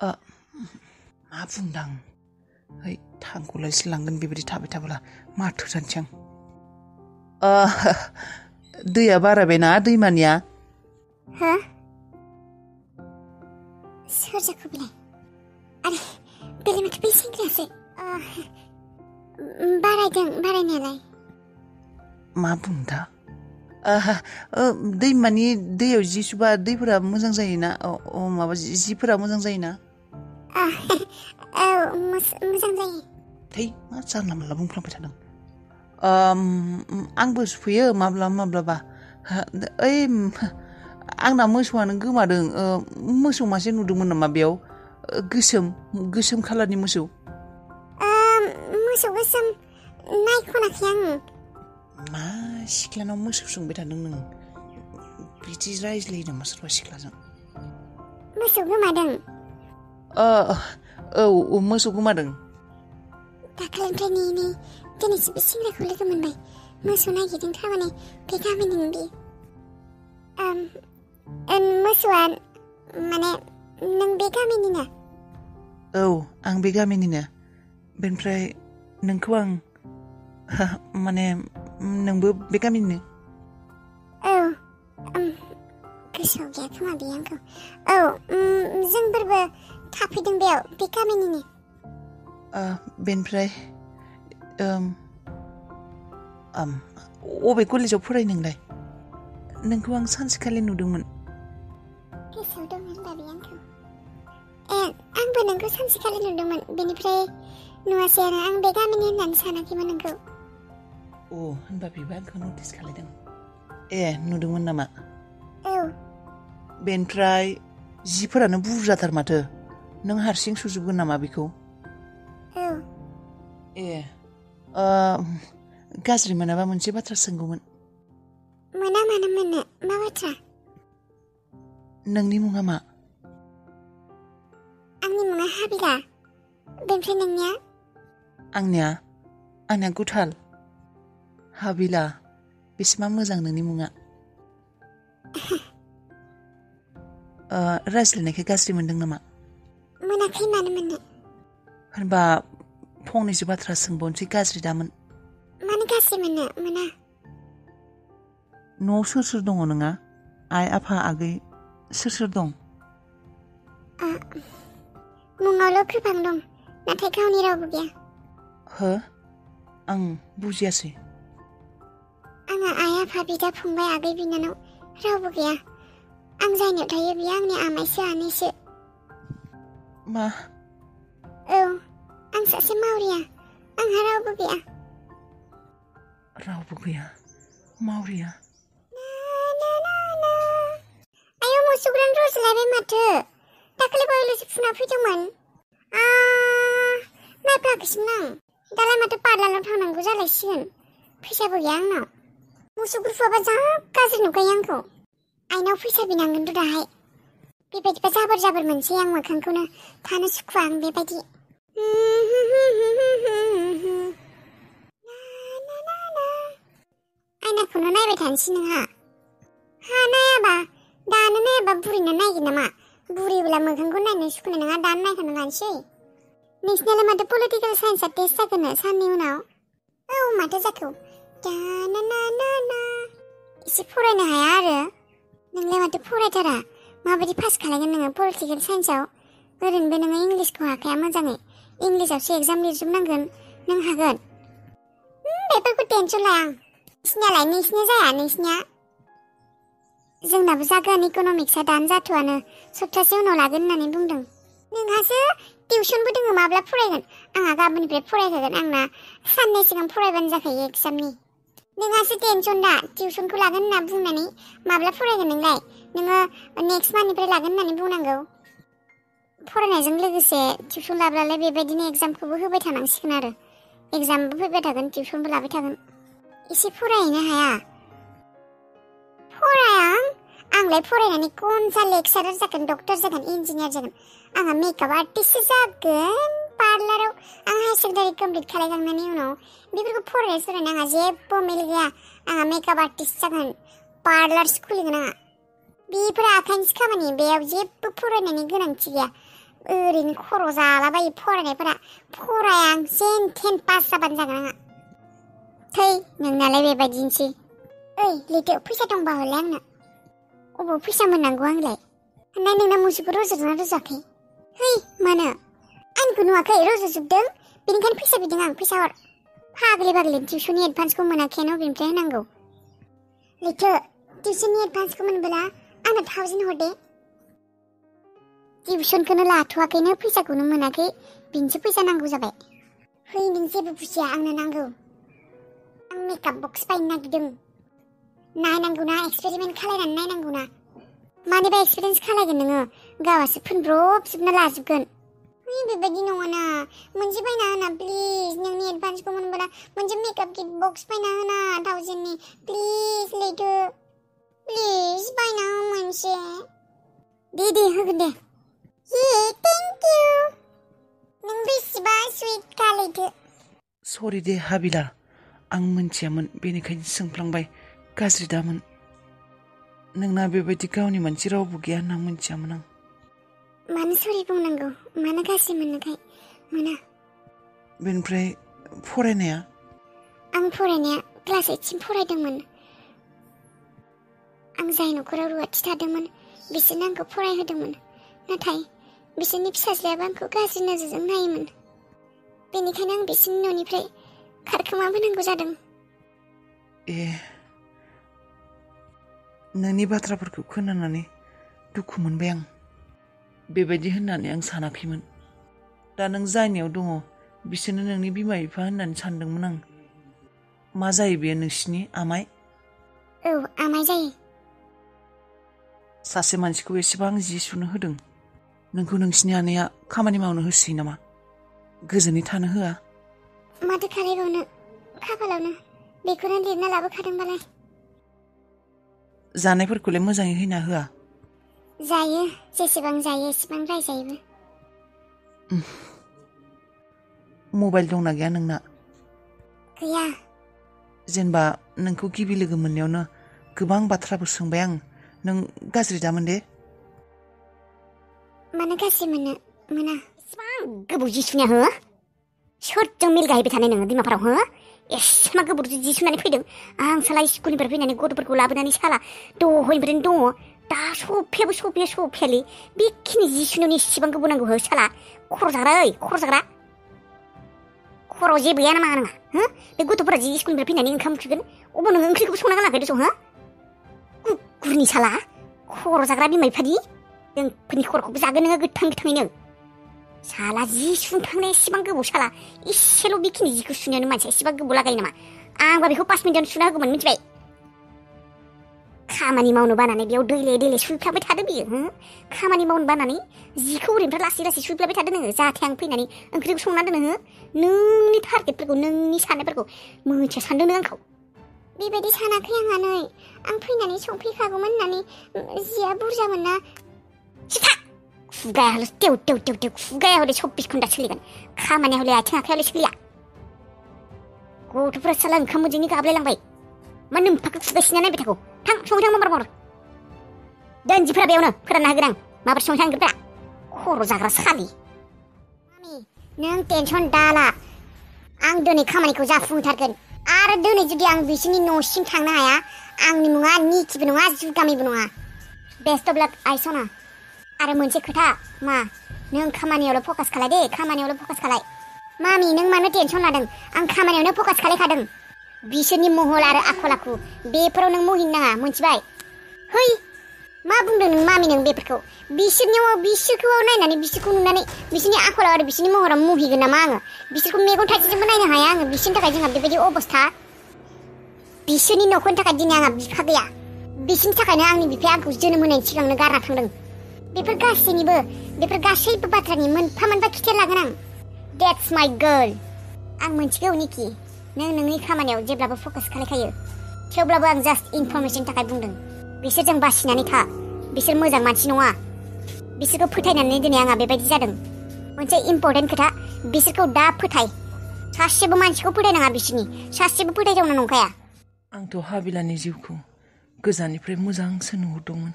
मा बुंदां है थांगौलायसो लांगोन बेबायदि थाबाय थाब्ला माथो जानोसै आं दैया बारायबायना दैमानिया हो सोर जाखो बेलाय आरे बेलाय माथो बै सेंग्रायासो बारायदों बारायनायालाय मा बुंदा दैमानि दैयाव जि सुबा दैफोरा मोजां जायोना माबा जिफोरा मोजां जायोना औ मोजां जायो थै मा जानला मोनला बुंफ्लांबाय थादों आंबो सुफैयो माब्लाबा माब्लाबा ओइ आंना मोसौआनो गोमादों मोसौ मासे नुदोंमोन नामा बेयाव गोसोम खालारनि मोसौ मोसौ गोसोम नायखनाखै आङो मा सिख्लानाव मोसौ सोंबाय थादों नों बिदि रायज्लायो नामा सोरबा सिख्लाजों मोसौ गोमादों औ मोसौ गोमादों दाखालिनिफ्राय नै दिनैसो बे सेंग्राखौ लोगो मोनबाय मोसौ नागिरदों थारमाने बे गामिनिनो बे मोसौआ माने नों बे गामिनिनो औ आं बे गामिनिनो बेनिफ्राय नोंखौ आं माने नोंबो बे गामिनिनो औ गोसोआव गैया खोमा बे आंखौ औ जोंफोरबो थाफैदों बेयाव बे गामिनिनो बेनिफ्राय अबे कलेजाव फरायो नोंलाय नोंखौ आं सानसेखालि नुदोंमोन गोसोआव दं होनबा बे आंखौ आंबो नोंखौ सानसेखालि नुदोंमोन बेनिफ्राय नुवासै आरो आं बे गामिनि होननानै सानाखैमोन नोंखौ होनबा बेबो आंखौ नटिस खालायदों नुदोंमोन नामा औ बेनिफ्राय जिफोरानो बुरजाथार माथो नों हारसिं सुजोबगोन नामा बेखौ औ गाज्रि मोनाबा मोनसे बाथ्रा सोंगौमोन मानो मोननो मा बाथ्रा नोंनि मुङा मा आंनि मुङा हाबिला बेनिफ्राय नोंनिया आंनिया गुथाल हाबिला बेसेबां मोजां नोंनि मुङा रायज्लायनायखौ गाज्रि मोनदों नामा मोनाखै मानो मोननो होनबा फंनैसो बाथ्रा सोंबावनोसै गाज्रि दामोन मानो गाज्रि मोना न'आव सोर सोर दङ नोंहा आइ आफा आगै सोर दं मुङावल' गोबां दं नाथाय गावनि रावबो गैया हो आं बुजियासै आंहा आइ आफा बिदा फंबाय आगै बिनानाव रावबो गैया आं जायनियाव थायो बियो आंनि आमाइसो आनैसो मा औ आं सासे मावरिया आंहा रावबो गैया मावरिया आयौ मुसुगुरानो रज'लायबाय माथो दाखालि बावैल'सो फुना फैदोंमोन नायफ्लाखैसोमोन आं दालाय माथो पार्लाराव थांनांगौ जालायसिगोन फैसाबो गैया आंनाव मुसुगुर फुवाबा जा गाज्रि नुखायो आंखौ आइनाव फैसा बिनांगोनथ' दाहाय बेबायदिबा जाबोर मोनसै आं मोखांखौनो थानो सुखुवा आं बेबायदि आयनाखौनो नायबाय थानोसै नोंहा नायाबा दानो नायाबा बुरिनो नायगोन नामा बुरिब्ला मोखांखौ नायनो सुखुनाय नङा दानो नायखानो लानोसै नोंसिनालाय माथो पलिटिकेल साइन्सआ टेस्ट जागोन साननि उनाव औ माथो जाखो एसे फरायनो हाया आरो नोंलाय माथो फरायथारा माबायदि पास खालायगोन नोङो पलिटिकेल साइन्सआव ओरैनोबो नोङो इंलिसखौ हाखाया मोजाङै इंलिसावसो एग्जाम लिरजोबनांगोन नों हागोन बेफोरखौ टेनसन लाया आं नोंसिनिया जाया नोंसिनिया जोंनाबो जागोन इक'नमिक्सआ दानो जाथ'आनो सप्तासे उनाव लागोन होननानै बुंदों नोंहासो टिउसनबो दोङो माब्ला फरायगोन आंहा गाबोननिफ्राय फरायखागोन आंना साननै सिगां फरायबानो जाखायो एग्जामनि नोंहासो टेनसन दा टिउसनखौ लागोन होनना बुंनानै माब्ला फरायगोन नोंलाय नोङो नेक्स्ट मान्थनिफ्राय लागोन होननानै बुंनांगौ फरायनायजों लोगोसे टिउसन लाब्लालाय बेबायदिनो एग्जामखौबो होबाय थानांसिगोन आरो एग्जामबो फैबाय थागोन टिउसनबो लाबाय थागोन एसे फरायहैनो हाया आंलाय फरायनानै कनसा लेक्सारार जागोन डक्टर जागोन इन्जिनियार जागोन आंहा मेकआप आर्टिस्टसो जागोन पार्लाराव आं हायार सेकेन्डारि कमप्लिट खालामखांनायनि उनाव बेफोरखौ फरायनाय आंहा जेबो मेल गैया आंहा मेकआप आर्टिस्ट जागोन पार्लारसो खुलिगोन आंहा बेफोर आखाइनिसो खामानि बेयाव जेबो फरायनायनि गोनांथि गैया ओरैनो खर' जालाबायो फरायनायफोरा फराया आं जेन थेन पास जाबानो जागोन आंहा थै नोंनालाय बेबायदिनोसै ओइ लिटु फैसा दंबा हरलाय आंनो अबाव फैसा मोननांगौ आंलाय होननाय नोंना मुसुखौ रज'दोंना रज'आखै है मानो आंखौ नुवाखै रज'जोबदों बेनिखायनो फैसा बिदों आं फैसा हर फाग्लि बाग्लि टिउसननि एडभान्सखौ मोनाखैनो अबेनिफ्राय होनांगौ लिटु टिउसननि एडभान्सखौ मोनबोला आंनो 1000 हर दे टिउसनखौनो लाथ'वाखैनो फैसाखौनो मोनाखै बिनिसो फैसा नांगौ जाबाय है नों जेबो बुजिया आंनो नांगौ आं मेकआप बक्स बायनो नागिरदों नायनांगौना एक्सपेरिमेन्ट खालायनानै नायनांगौना मानिबा एक्सपिरियेन्स खालायगोन नोङो गावासो फोनब्रबजोबना लाजोबगोन है बेबायदि नङाना मोनसे बायना होना प्लिज नोंनि एडभान्सखौ मोनबोला मोनसे मेकआप किट बक्स बायना होना 1000नि प्लिज लेटु प्लिज बायना हो मोनसे दे होगोन दे थेंक इउ नों बेसेबा सुइट खालायदो सरि दे हाबिला आं मोनथियामोन बेनिखायनो सोंफ्लांबाय गाज्रि दामोन नोंना बेबायदि गावनि मानसि रावबो गैया होनना मोनथियामोन आं मानो सरि बुंनांगौ मानो गाज्रि मोननोखाय मोना बेनिफ्राय फरायनाया आं फरायनाया क्लास 8 सिम फरायदोंमोन आं जाय न'खराव रुवाथि थादोंमोन बिसोरनो आंखौ फरायहोदोंमोन नाथाय बिसोरनि फिसाज्लायाबो आंखौ गाज्रि नोजोरजों नायोमोन बेनिखायनो आं बिसोरनि न'निफ्राय खारखोमाबोनांगौ जादों ए नोंनि बाथ्राफोरखौ खोनानानै दुखु मोनबाय आं बेबायदि होननानै आं सानाखैमोन दा नों जायनियाव दङ बिसोरनो नोंनि बिमा बिफा होननानै सानदोंमोन आं मा जायो बेयो नोंसिनि आमाय औ आमाय जायो सासे मानसिखौ एसेबां जि सुनो होदों नोंखौ नोंसिनि आनैया खामानि मावनो होसोयो नामा गोजोनै थानो होआ माथो खालायबावनो खाफालावनो बेखौनो लिरना लाबोखादोंबालाय जानायफोरखौलाय मोजाङै होना होआ जायो जेसेबां जायो एसेबां रायजायोबो मबाइल दंना गैया नोंना गैया जेनेबा नोंखौ गिबि लोगो मोननायावनो गोबां बाथ्राबो सोंबाय आं नों गाज्रि दामोन दे मानो गाज्रि मोना इसिबां गोबाव जि सुनाया हो सोरजों मिल गाहैबाय थानाय नोङो दैमाफोराव हो एसेबां गोबाव जि सुनानै फैदों आं साला स्कुलनिफ्राय फैनानै गथ'फोरखौ लाबोनानै साला दहायनिफ्रायनो दङ दा सफैयालै बेखिनि जि सुनायावनो एसेबां गोबाव नांगौ हो साला खर' जाग्रा खर' जेबो गैया नामा नोंहा हो बे गथ'फोरा जि स्कुलनिफ्राय फैनानै ओंखाम ओंख्रिगोन अबाव नोङो ओंख्रिखौबो संना गालांखादो स' हो गुरनि साला खर' जाग्रा बिमा बिफानि जोंफोरनि खर'खौबो जागोन नोङो गोथाङैनो साला जि सुखांनाया एसेबां गोबाव साला एसेल' बेखिनि जिखौ सुनायावनो मानसिया एसेबां गोबाव लागायो नामा आंबा बेखौ 5 मिनिटावनो सुना होगौमोन मिथिबाय खामानि मावनो बानानै बेयाव दैले सुफ्लाबाय थादो बियो हो खामानि मावनो बानानै जिखौ ओरैनिफ्राय लासै सुफ्लाबाय थादो नोङो जाहाथे आं फैनानै ओंख्रिखौ संना दोनो हो नोंनि टारगेटफोरखौ नोंनि साननायफोरखौ मोनथिया सानदों नों आंखौ बेबायदि सानाखै आंहा नै आं फैनानै संफैखागौमोन होननानै जिया बुरजामोन ना सिथा खुगाया हले टेव खुगाया हले 24 घन्टा सोलिगोन खामानिया हले आथिं आखायावले सोलिया गथ'फोरा साला ओंखाम मोनजोंनि गाबलायलांबाय मा नोमफाखौ खुगासिना नायबाय थागौ थां संथां माबार दोनजिफोरा बेयावनो फोरानना होगोन आं माबार संथां ओंख्रिफोरा खर' जाग्रा सालि मामि नों टेनसन दाला आं दिनै खामानिखौ जाफुंथारगोन आरो दिनै जुदि आं बिसोरनि न'सिम थांनो हाया आंनि मुङा निकिबो नङा जुगामिबो नङा बेस्ट अफ लाक आइसना आरो मोनसे खोथा मा नों खामानियावल' फकास खालाय दे खामानियावल' फकास खालाय मामि नों मानो टेनसन लादों आं खामानियावनो फकास खालायखादों बिसोरनि महल आरो आखल आखु बेफोराव नों मुहिनो नाङा मोनथिबाय है मा बुंदों नों मामि नों बेफोरखौ बिसोरखौ नायनानै बिसोरखौ नुनानै बिसोरनि आखलाव आरो बिसोरनि महराव मुहिगोन नामा आङो बिसोरखौ मेगन थाइसेजोंबो नायनो हाया आङो बिसोरनि थाखाय जोंहा बेबायदि अबस्था बिसोरनि न'खरनि थाखाय दिनै आंहा बिफा गैया बिसोरनि थाखायनो आंनि बिफाया आंखौ जोनोम होनायनि सिगांनो गारना थांदों बेफोर गासैबो बाथ्रानि मोनफा खिथेर लागोन आं That's my girl आं मोनथिगौ निकि नों नोंनि खामानियाव जेब्लाबो फकास खालायखायो थेवब्लाबो आं जास्ट इनफरमेसन थाखाय बुंदों बिसोरजों बासिनानै था बिसोर मोजां मानसि नङा बिसोरखौ फोथायनानै दिनै आंहा बेबायदि जादों मोनसे इम्परटेन्ट खोथा बिसोरखौ दा फोथाय सासेबो मानसिखौ फोथायनाङा बिसोरनि सासेबो फोथायथावना नंखाया आंथ' हाबिलानि जिउखौ गोजाननिफ्राय मोजांसो नुहुरदोंमोन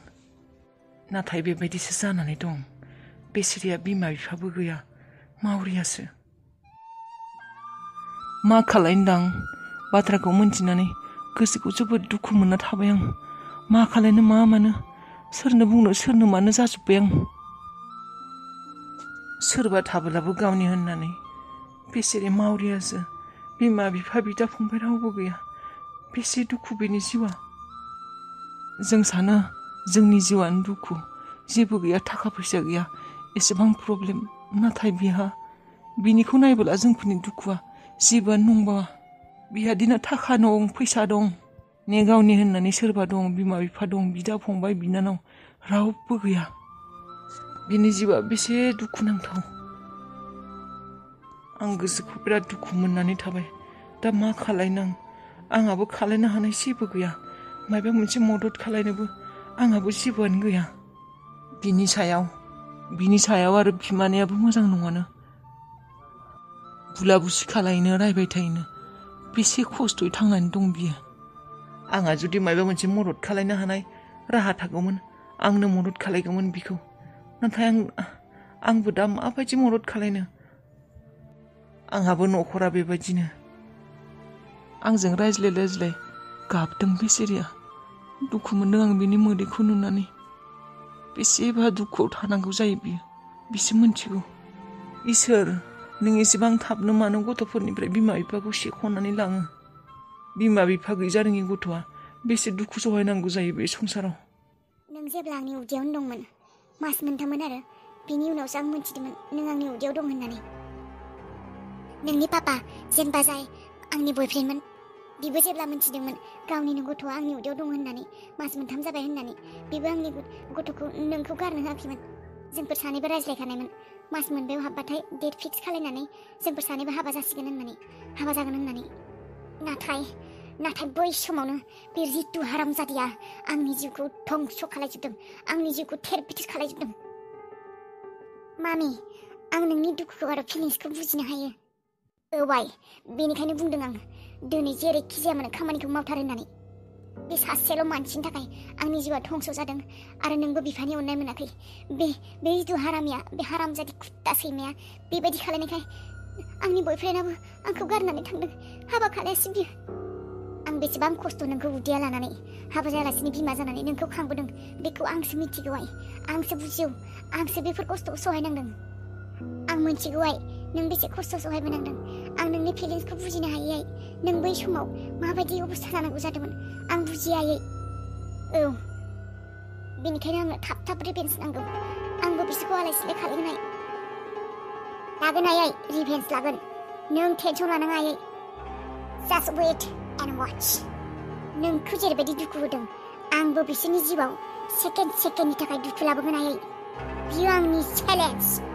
नाथाय बेबायदिसो जानानै दं बेसोरिया बिमा बिफाबो गैया मावरियासो मा खालायनोदां बाथ्राखौ मोनथिनानै गोसोखौ जोबोद दुखु मोनना थाबाय आं मा खालायनो मा मानो सोरनो बुंनो सोरनो मानो जाजोब्बाय आं सोरबा थाबोलाबो गावनि होननानै बेसेरे मावरियासो बिमा बिफा बिदा फंबाय रावबो गैया बेसे दुखु बेनि जिउआ जों सानो जोंनि जिउआनो दुखु जेबो गैया थाखा फैसा गैया एसेबां प्रब्लेम नाथाय बिनिखौ नायबोला जोंफोरनि दुखुआ जेबोआनो नंबावा बिहा दिना थाखा दं फैसा दं ने गावनि होननानै सोरबा दं बिमा बिफा दं बिदा फंबाय बिनानाव रावबो गैया बिनि जिउआ बेसे दुखुनांथाव आं गोसोखौ बिराद दुखु मोननानै थाबाय दा मा खालायनो आंहाबो खालायनो हानाय जेबो गैया माबा मोनसे मदद खालायनोबो आंहाबो जेबोआनो गैया बिनि सायाव आरो बिमानैयाबो मोजां नङानो बुला बुसि खालायनो रायबाय थायोनो बेसे खस्थ'यै थांनानै दं बियो आंहा जुदि माबा मोनसे मदद खालायनो हानाय राहा थागौमोन आंनो मदद खालायगौमोन बिखौ नाथाय आंबो दा माबायदि मदद खालायनो आंहाबो न'खरा बेबायदिनो आंजों रायज्लाय गाबदों बेसेरिया दुखु मोनदों आं बिनि मोदैखौ नुनानै बेसेबा दुखुआव थानांगौ जायो बिसो मोनथिगौ इसोर नों एसेबां थाबनो मानो गथ'फोरनिफ्राय बिमा बिफाखौ सेख'नानै लाङो बिमा बिफा गैजारोङि गथ'आ बेसे दुखु सहायनांगौ जायो बे संसाराव नों जेब्ला आंनि उदैयावनो दंमोन मास मोनथाममोन आरो बिनि उनावसो आं मोनथिदोंमोन नों आंनि उदैयाव दं होननानै नोंनि पापा जेनेबा जाय आंनि बयफ्रेन्डमोन बिबो जेब्ला मोनथिदोंमोन गावनिनो गथ'आ आंनि उदैयाव दं होननानै मास मोनथाम जाबाय होननानै बिबो आंनि गथ'खौ नोंखौ गारनो होआखैमोन जोंफोर सानैबो रायज्लायखानायमोन मास मोनबायाव हाबबाथाय डेट फिक्स खालायनानै जोंफोर सानैबो हाबा जासिगोन होननानै हाबा जागोन होननानै नाथाय बै समावनो बे रितु हारामजादिया आंनि जिउखौ धंस खालायजोबदों आंनि जिउखौ थेर बिथिर खालायजोबदों मामि आं नोंनि दुखुखौ आरो फिलिंसखौ बुजिनो हायो बाय बेनिखायनो बुंदों आं दिनै जेरैखि जाया मानो खामानिखौ मावथार होननानै बे सासेल' मानसिनि थाखाय आंनि जिउआ धंस जादों आरो नोंबो बिफानि अननाय मोनाखै बे रितु हारामिया बे हारामजादि खुत्ता सैमाया बेबायदि खालायनायखाय आंनि बयफ्रेन्डआबो आंखौ गारनानै थांदों हाबा खालायासै बियो आं बेसेबां खस्थ' नोंखौ उदैया लानानै हाबा जायालासिनो बिमा जानानै नोंखौ खांबोदों बेखौ आंसो मिथिगौहाय आंसो बुजियो आंसो बेफोर खस्थ'खौ सहायनांदों आं मिथिगौहाय नों बेसे खस्थ' सहायबोनांदों आं नोंनि फिलिंसखौ बुजिनो हायैहाय नों बै समाव माबायदि अबस्था जानांगौ जादोंमोन आं बुजियायै बेनिखायनो आंनो थाब रिभेन्स नांगौ आंबो बिसोरखौ आलाय सिलाय खालामगोन लागोन आयै रिभेन्स लागोन नों टेनसन लानाङा आयै जास्ट वेट एन्ड वाच नोंखौ जेरैबायदि दुखु होदों आंबो बिसोरनि जिउआव सेकेन्डनि थाखाय दुखु लाबोगोन आयै बियो आंनि चेलेन्ज